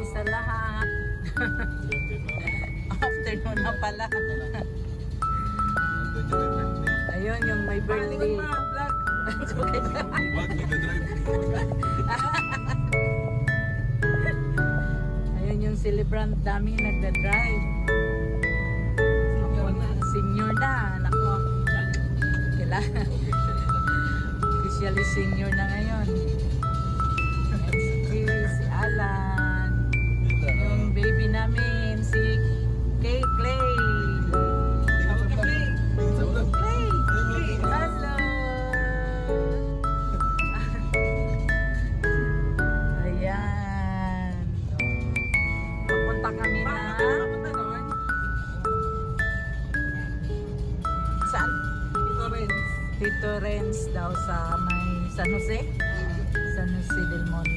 sa lahat. Afternoon na pala. Ayun, yung may birthday. Ayun yung celebrant, dami nagda-drive. Senior na, nako. Kailangan. Officially senior na ngayon. Si Chris, si Alan. Yung baby namin, si Clay. Hello! Ayan. Papunta kami na. Saan? Tito Renz daw sa may San Jose? San Jose del Monte.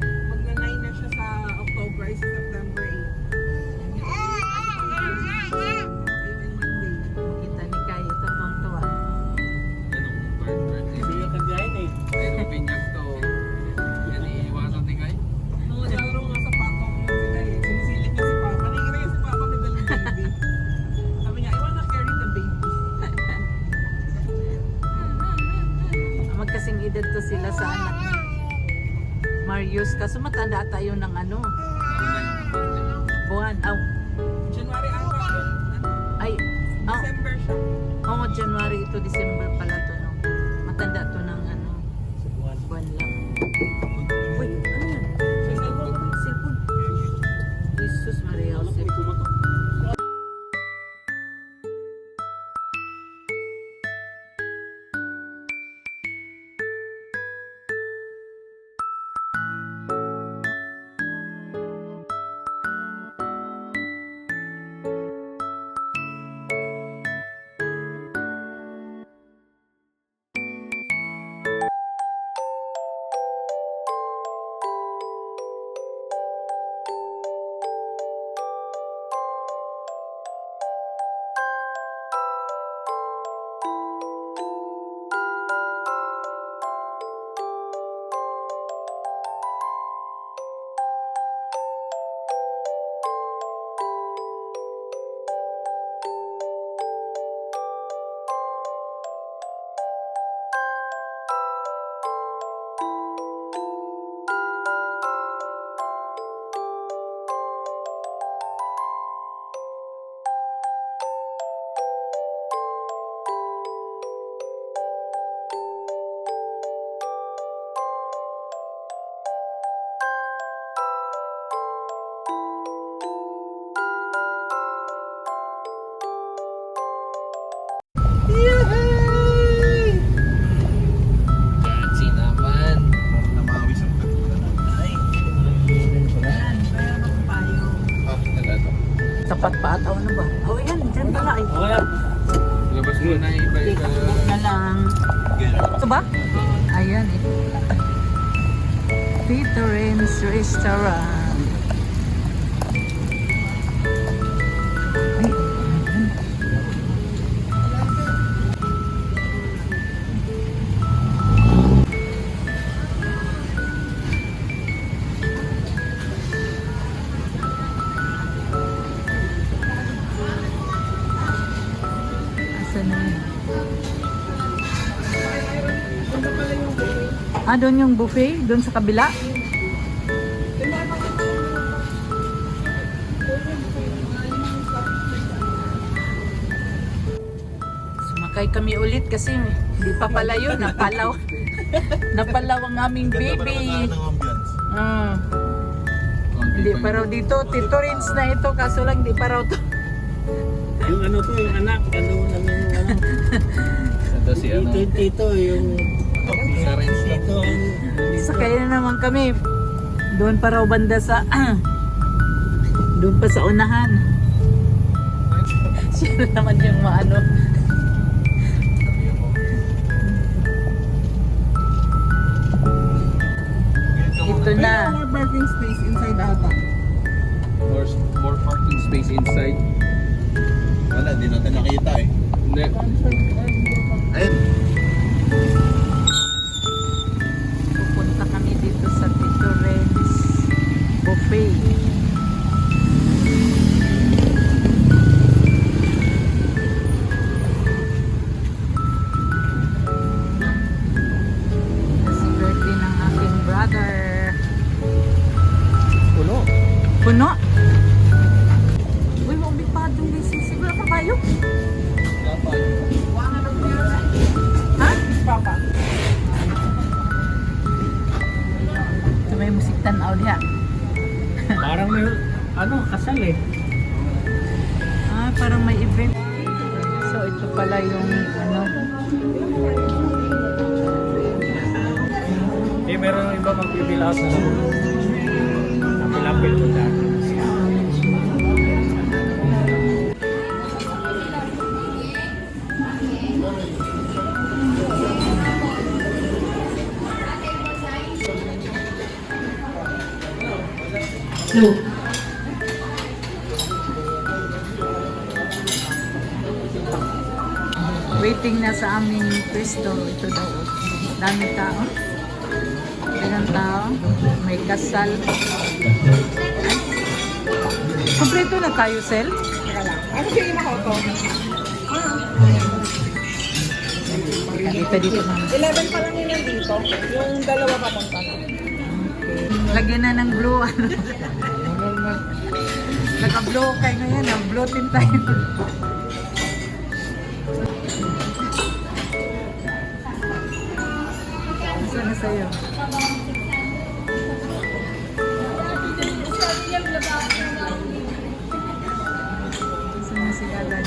Magna-9 na siya sa October, sa September 8. Ayun, Monday. Kita ni Kai, ito tuwan-tuwa. Nalaro nga sa papa ko si Kai. Sinisilip niya si papa. Nakikita niya si papa may dalang baby. Sabi niya, I wanna carry the baby. Magkasing edad to sila sa anak ni Marius. Kaso matanda tayo ng ano, buwan. January ata. Ay, December siya. January ito, December pala to. No? Matanda to ng ano, buwan lang. Uy, ano yan? Cellphone. Jesus Maria Jose. Tapat pa ataw na ba? Oh, yan. Diyan pala. Ay. Labas mo na iba-iba. Book na lang. Ito ba? Ayan eh. Tito Renz Restaurant. Ay, ayan. Asan na yun? Ah, doon yung buffet? Doon sa kabila? Sakay kami ulit kasi hindi pa pala yun. Napalaw. Napalaw ang aming baby. Hindi pa raw dito. Tito Rins na ito. Kaso lang hindi pa raw to. Yung ano to, yung anak, ano namin yung ano. Ito si ano. Tito, yung Sa rin tito. Sakay na naman kami. Doon pa raw banda sa doon pa sa unahan. Siya naman yung maano. Ito na. More parking space inside ata. More parking space inside. Wala, di natin nakita eh. Hindi. Ayun. Pupunta kami dito sa Tito Ren's buffet. Kasi birthday ng aking brother. Puno. Puno? Uy, mabig pa itong license. Siguro pa kayo? Ha? Papa. Ito may musik tanaw niya. Parang may, ano, kasal eh. Ah, parang may event. So, ito pala yung ano. Eh, meron yung iba magbibilaos na lang. Napilapil ko dati. Waiting na sa aming pwesto. Ito daw. Dami tao. Ilang tao. May kasal. Kompleto na tayo, Sel? Ano siya yung nakato? Dito dito ma'am. 11 pa lang yun yung dito. Yung dalawa papunta na. Lagyan na ng blue. Ano? Naka-blue kayo ngayon. Blue tin tayo. Saan na sa'yo? Saan na si Alan?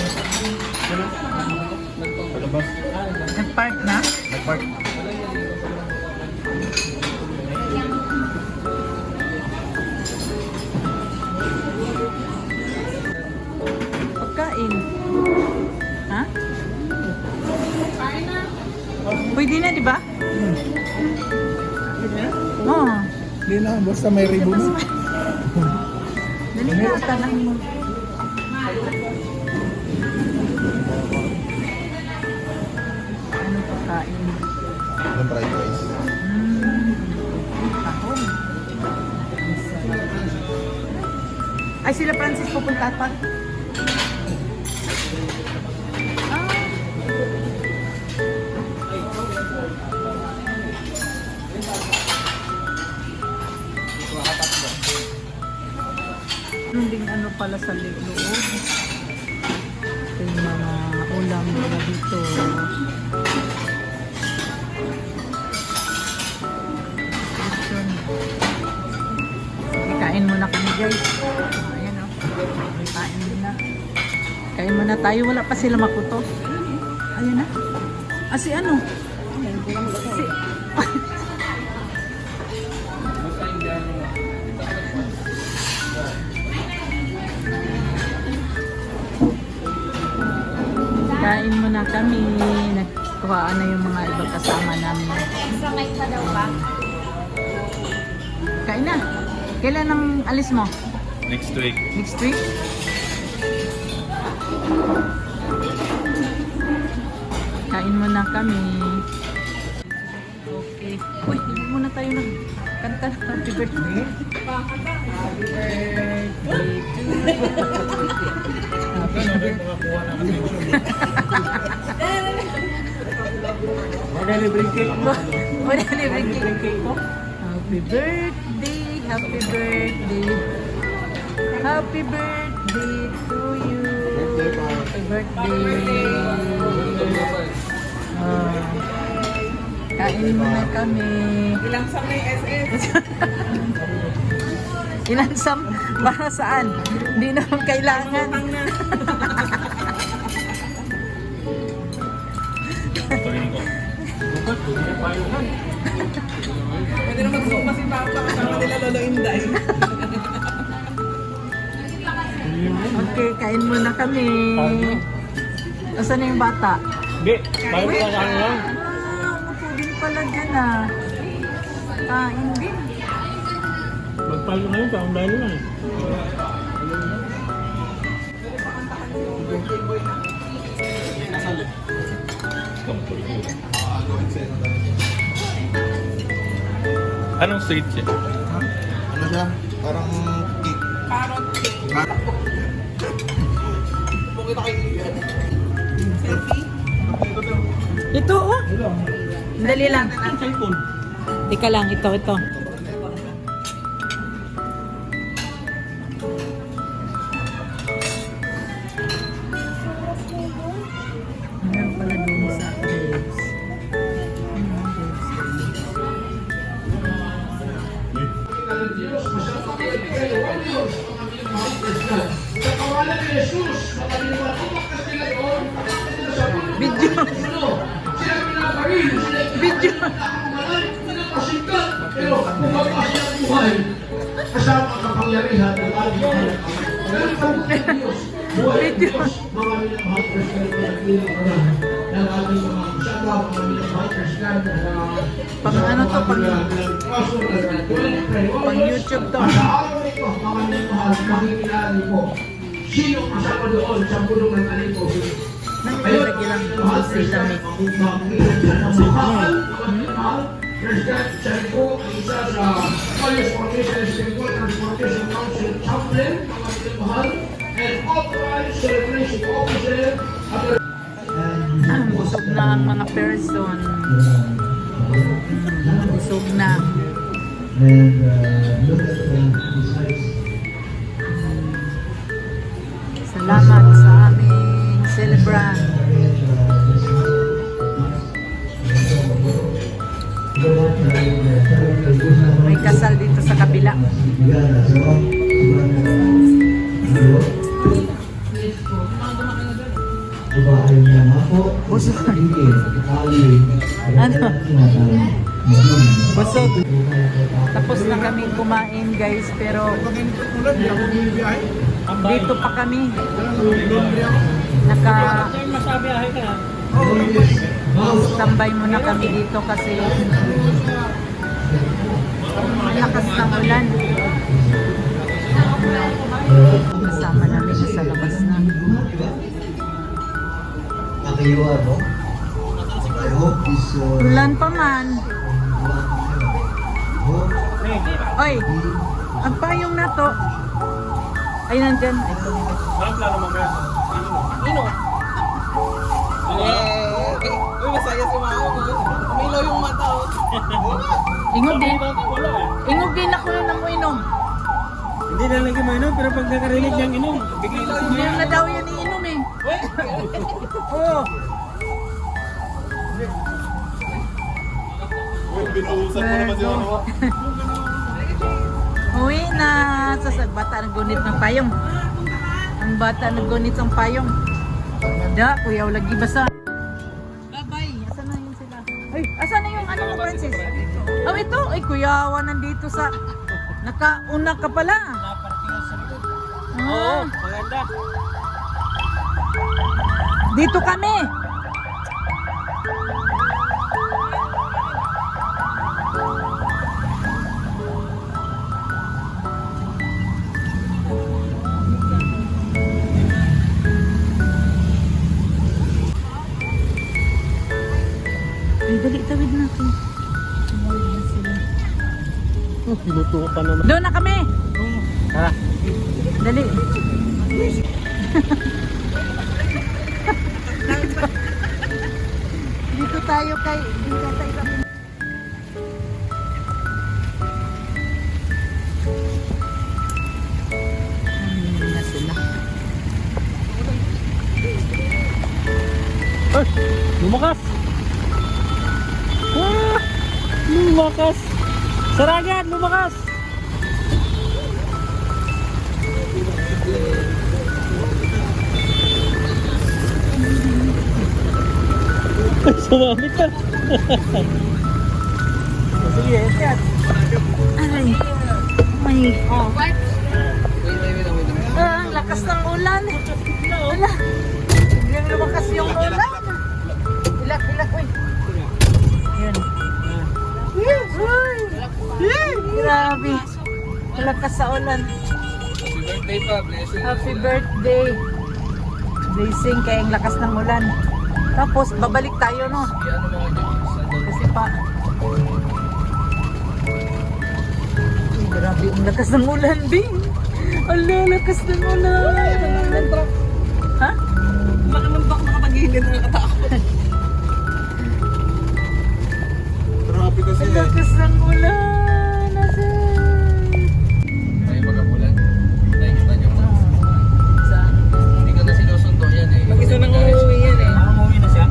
Palabas. Nag-park na? Nag-park. Pagkain. Ha? Pwede na, di ba? Oo. Hindi na, basta may ribbon. Dali na, tanang mo. Ano pagkain? Yung fried rice. Tahong. Ay, sila Francis pupunta pa. Ah. Meron ding ano pala sa loob. Ito yung mga ulam nila dito. Sige, kain muna kami guys. Ayan o. Kain muna. Kain muna tayo. Wala pa sila makuto. Ayan na. Ah, si ano? Si... Kain muna kami. Nagkuhaan na yung mga ibang kasama namin. Sakay pa daw ba? Kain na. Kailan ang alis mo? Next week. Next week? Kain muna kami. Okay. Uy, hindi muna tayo nagkanta ng happy birthday. Happy birthday to Wala libre cake mo. Wala libreng cake ko. Happy birthday, happy birthday. Happy birthday to you. Happy birthday. Ah, kain muna kami. Ilang sa may SS? Inansam para saan? Hindi naman kailangan. Utang na. Pwede na magsumba si Papa kasama nila Lolo Inday. Okay, kain muna kami. Asan na yung bata? Hindi, bago pa sa ano lang. Upo din pala dyan ah. Kain din. Magpalo ngayon, taong dahil lang. Anong street siya? Ano siya? Parang cake. Carrot cake. Bukit ako yung selfie. Ito oh. Dali lang. Ang cellphone. Teka lang, ito. Meron pala dun sa Graves. Video. Video. Pero bumakas ang buhay kasama ang kapangyarihan ng ating Diyos. Buhay ng Diyos, mga minamahal Christian na nagpilihan ng ating mga kasama, mga minamahal Christian Pang ano to, pang YouTube to. Sa araw nito, mga minamahal, makikilala po sino kasama doon sa bulong ng alipo. Lagi lang sila may President Chanko, isa sa Police Commission Civil Transportation Council Chaplain, mga mahal, and authorized celebration officer at busog na ang mga person. Busog na. Salamat sa aming celebrant. May kasal dito sa kabila. Busog. Ano? Busog. Tapos na kami kumain guys, pero dito pa kami. Masabiyahe ka na. Tambay muna kami dito kasi malakas ng ulan. Kasama namin sa labas na. Nakayuan, no? I hope this Ulan pa man. Oy, ang payong na to. Ay, nandyan. Ay, Anong plano mamaya? Ino. Uy, masaya si Mao. Umilaw yung mata. ingog din. Wala eh. Ingog din ako yun ng inom. Hindi na lang mainom, pero pag nakarinig niyang inom, bigla na Hindi na daw yan iinom eh. Oo. Binuusan mo naman si ano. Uwi na. Sa bata naggunit ng payong. Ang bata naggunit ng payong. Da, kuyaw lagi basa. Bye-bye. Asan na yun sila? Ay, asan na yung ano mo, Francis? Oh, ito. Ay, kuyawa nandito sa... Nakauna ka pala. Ah, maganda. dito kami. Ay, dali, tawid natin. Tumawid na sila. Pinutuko pa naman. Doon na kami. Ha? Dali. Dito tayo kay... Dito tayo kami. Na sila. Lumakas! Ah! Lumakas! Saragan! Lumakas! Sumamit ka! Sige, yan. Ay, may... Oh. Ah, ang lakas ng ulan. Wala. Biglang lumakas yung ulan. Hilak, uy. Yan. Uy! Grabe. Malakas sa ulan. Happy birthday pa, blessing. Happy birthday. Blessing kaya ang lakas ng ulan. Tapos, babalik tayo, no? Yan ang mga Diyos. Kasi pa... Uy, grabe ang lakas ng ulan, Bing. Ala, lakas ng ulan. Ha? Makamambak makapagilid na nakatakot. Traffic kasi Ang lakas ng ulan. Ay, magamulan. Nakikita niyo mo. Saan? Hindi ko na sinusundo yan eh. Mag-isa nang uuwi yan eh. Umuwi na siya.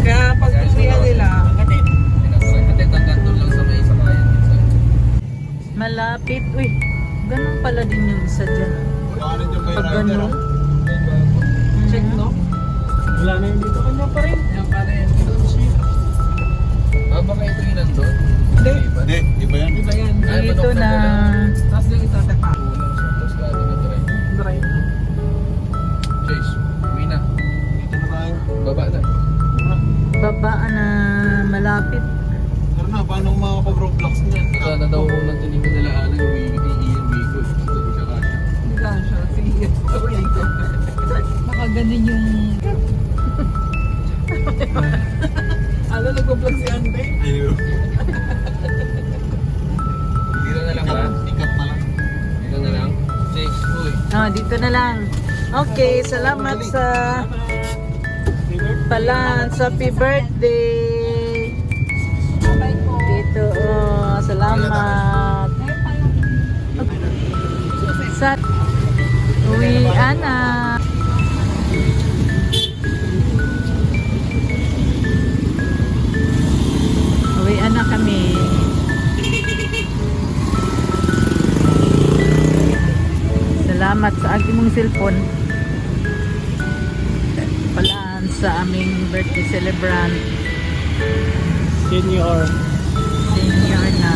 Kaya pag uwihan nila, Katitang kanto lang sa may sakayan. Malapit. Uy, ganun pala din yung isa dyan. Kanin yung may Pag rider. ganun. check no? Wala na yun dito. Kanya pa rin. Yan pa rin. Doon siya. Baka ito yung nandun? Hindi. Iba. Hindi, iba yan. Iba yan. Ay, Dito manok na. Tapos yung isa tepa. Kulang sa tapos ka na drive. Drive. Chase, uwi na. Dito na tayo. Baba na. Babaan na malapit. Tara na, paano makakapag-roblox niyan? Sana daw unang tinigil nila alam yung iiyan bigod. Hindi siya kasha. Hindi lang siya. Sige. Uwi ko. Baka ganun yung... Ano nag-vlog si Ante? Ayun. Dito na lang ba? Ikat na lang. Dito na lang. Chase, uy. Dito na lang. Okay, salamat sa... Palans, happy birthday! Dito, salamat! Sa... Uwian na! Uwian na kami. Salamat sa aking mong cellphone. Palaan sa aming birthday celebrant. Senior. Senior na